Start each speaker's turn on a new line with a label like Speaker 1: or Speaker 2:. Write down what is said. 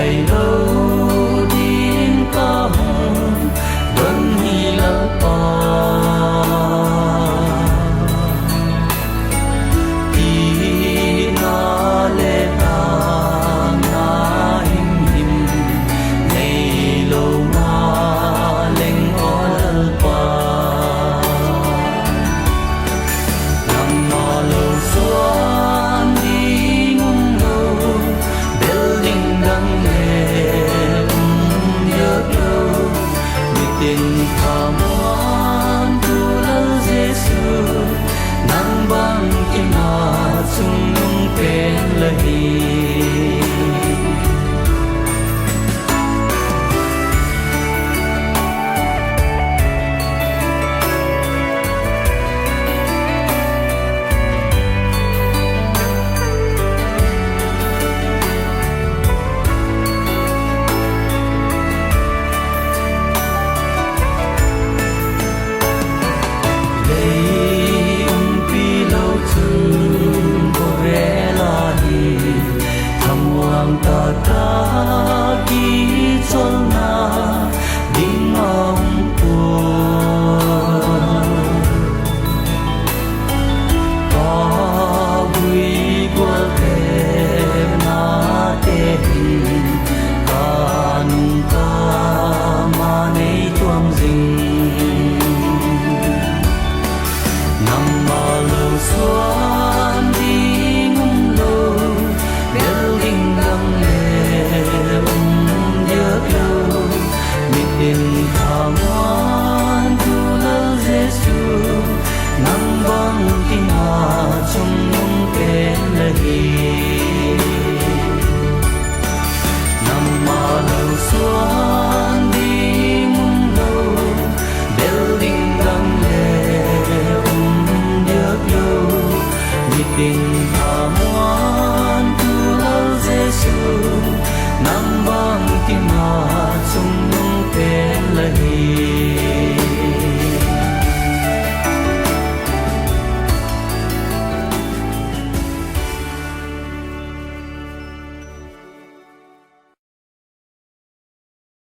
Speaker 1: ngày lâu đến có vẫn hi lỡ thì nó lệ na hình hình ngày lâu na lên ngõ pa nằm mò lâu xuân đi ngum lâu building đằng tình thầm oan tu lỡ Giêsu nang bang kim mà chung nung tên lời ta ta ki chol na ding om pu ta bui gol te na te hin ta nung ta ma nei tuam jing nam ma lo xuan đi ngum lo building tình thầm oan tu lỡ Giêsu nang bang tim mà trong nung tên lời nằm mà lâu xuân đi mung lâu building đằng lệ nhớ lâu nhịp tình thầm oan tu lỡ Giêsu nang bang tim mà trong tên lời